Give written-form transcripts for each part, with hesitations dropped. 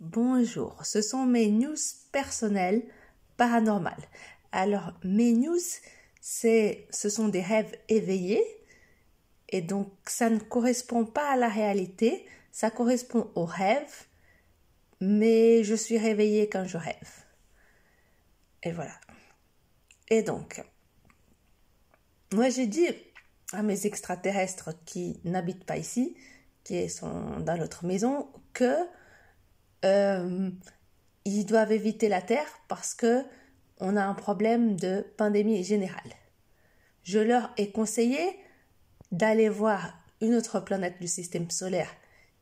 Bonjour, ce sont mes news personnelles paranormales. Alors, mes news, ce sont des rêves éveillés et donc ça ne correspond pas à la réalité, ça correspond au rêve, mais je suis réveillée quand je rêve. Et voilà. Et donc, moi j'ai dit à mes extraterrestres qui n'habitent pas ici, qui sont dans notre maison, que ils doivent éviter la Terre parce que on a un problème de pandémie générale. Je leur ai conseillé d'aller voir une autre planète du système solaire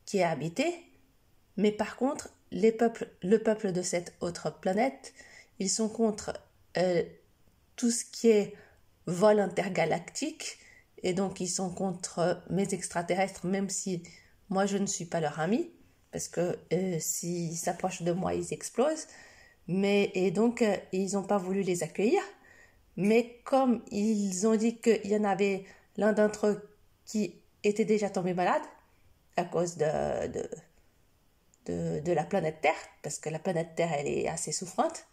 qui est habitée, mais par contre, le peuple de cette autre planète, ils sont contre tout ce qui est vol intergalactique, et donc ils sont contre mes extraterrestres, même si moi je ne suis pas leur ami, parce que s'ils s'approchent de moi, ils explosent. Et donc, ils n'ont pas voulu les accueillir. Mais comme ils ont dit qu'il y en avait l'un d'entre eux qui était déjà tombé malade à cause de la planète Terre, parce que la planète Terre, elle est assez souffrante.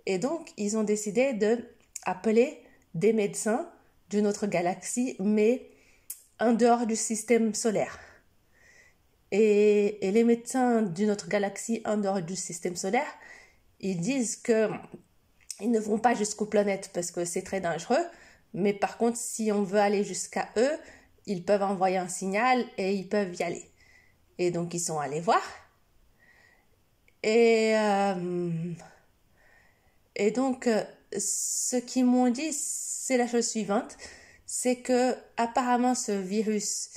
Et donc, ils ont décidé d'appeler des médecins d'une autre galaxie, mais en dehors du système solaire. Et les médecins d'une autre galaxie en dehors du système solaire, ils disent que ils ne vont pas jusqu'aux planètes parce que c'est très dangereux, mais par contre, si on veut aller jusqu'à eux, ils peuvent envoyer un signal et ils peuvent y aller. Et donc, ils sont allés voir. Et donc, ce qu'ils m'ont dit, c'est la chose suivante, c'est que apparemment ce virus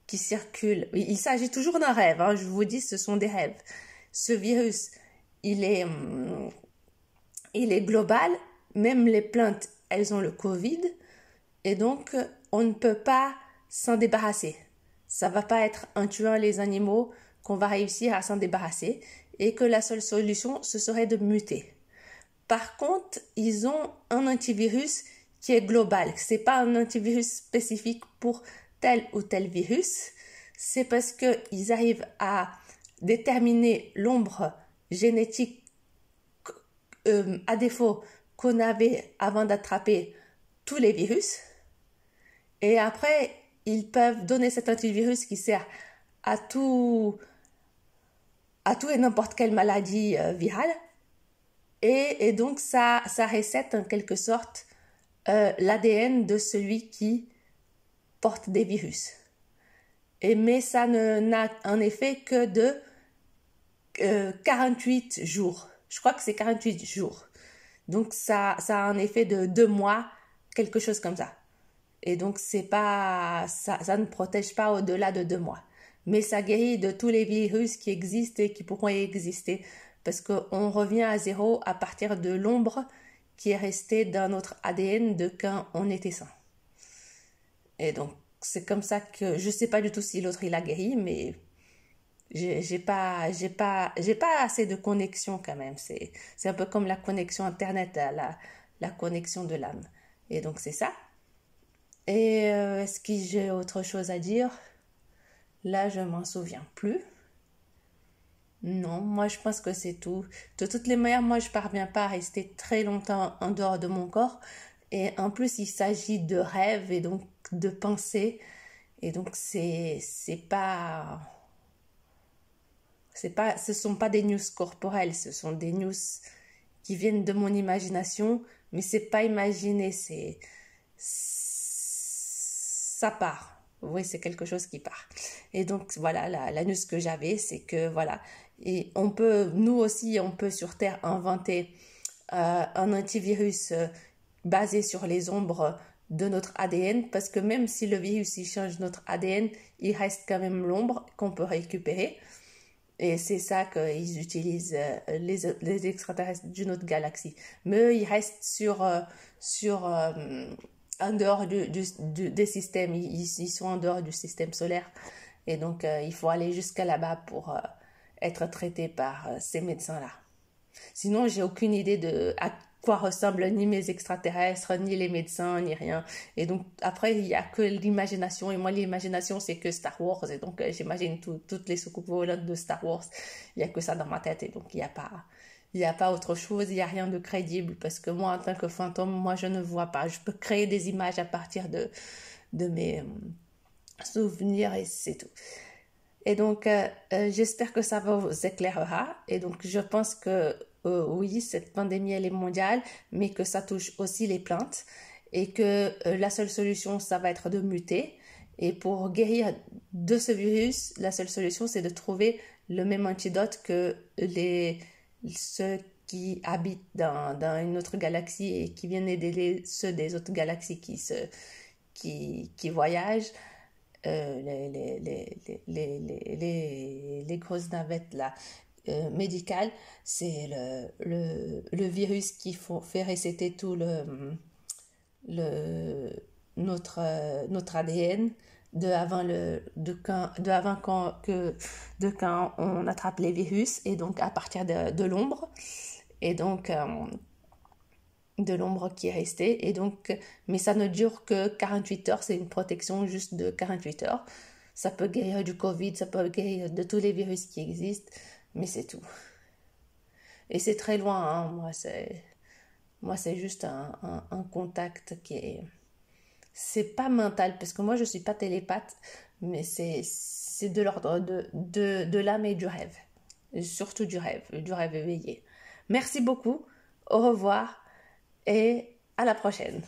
qui circule, il s'agit toujours d'un rêve, hein, je vous dis, ce sont des rêves. Ce virus, il est global, même les plantes, elles ont le Covid, et donc on ne peut pas s'en débarrasser. Ça va pas être en tuant les animaux qu'on va réussir à s'en débarrasser, et que la seule solution, ce serait de muter. Par contre, ils ont un antivirus qui est global. C'est pas un antivirus spécifique pour tel ou tel virus. C'est parce qu'ils arrivent à déterminer l'ombre génétique à défaut qu'on avait avant d'attraper tous les virus. Et après, ils peuvent donner cet antivirus qui sert à tout et n'importe quelle maladie virale. Et donc, ça reset en quelque sorte l'ADN de celui qui porte des virus. Mais ça n'a un effet que de 48 jours. Je crois que c'est 48 jours. Donc, ça a un effet de 2 mois, quelque chose comme ça. Et donc, ça ne protège pas au-delà de 2 mois. Mais ça guérit de tous les virus qui existent et qui pourront exister. Parce qu'on revient à zéro à partir de l'ombre qui est restée dans notre ADN de quand on était sain. Et donc, c'est comme ça que je ne sais pas du tout si l'autre il a guéri, mais j'ai pas assez de connexion quand même. C'est un peu comme la connexion Internet, la connexion de l'âme. Et donc, c'est ça. Et est-ce que j'ai autre chose à dire? Là, je m'en souviens plus. Non, moi je pense que c'est tout. De toutes les manières, moi je parviens pas à rester très longtemps en dehors de mon corps. Et en plus, il s'agit de rêves et donc de pensées. Et donc ce sont pas des news corporelles, ce sont des news qui viennent de mon imagination, mais c'est pas imaginé, ça part. Oui, c'est quelque chose qui part. Et donc, voilà, la news que j'avais, c'est que, voilà, et nous aussi, on peut sur Terre inventer un antivirus basé sur les ombres de notre ADN, parce que même si le virus, il change notre ADN, il reste quand même l'ombre qu'on peut récupérer. Et c'est ça qu'ils utilisent, les extraterrestres d'une autre galaxie. Mais eux, ils restent en dehors des systèmes, ils sont en dehors du système solaire. Et donc, il faut aller jusqu'à là-bas pour être traité par ces médecins-là. Sinon, j'ai aucune idée de quoi ressemblent ni mes extraterrestres, ni les médecins, ni rien. Et donc, après, il n'y a que l'imagination. Et moi, l'imagination, c'est que Star Wars. Et donc, j'imagine toutes les soucoupes volantes de Star Wars. Il n'y a que ça dans ma tête. Et donc, il y a pas autre chose. Il n'y a rien de crédible. Parce que moi, en tant que fantôme, moi, je ne vois pas. Je peux créer des images à partir de mes souvenirs et c'est tout. Et donc, j'espère que ça vous éclairera. Et donc, je pense que oui, cette pandémie, elle est mondiale, mais que ça touche aussi les plantes et que la seule solution, ça va être de muter. Et pour guérir de ce virus, la seule solution, c'est de trouver le même antidote que ceux qui habitent dans une autre galaxie et qui viennent aider ceux des autres galaxies qui voyagent. Les grosses navettes là, médicales, c'est le virus qui fait resetter tout le, notre ADN de quand on attrape les virus et donc à partir de l'ombre et donc de l'ombre qui est restée et donc mais ça ne dure que 48 heures, c'est une protection juste de 48 heures. Ça peut guérir du Covid, ça peut guérir de tous les virus qui existent, mais c'est tout. Et c'est très loin, hein. Moi c'est juste un contact qui est c'est pas mental parce que moi je suis pas télépathe, mais c'est de l'ordre de l'âme et du rêve, et surtout du rêve éveillé. Merci beaucoup, au revoir et à la prochaine.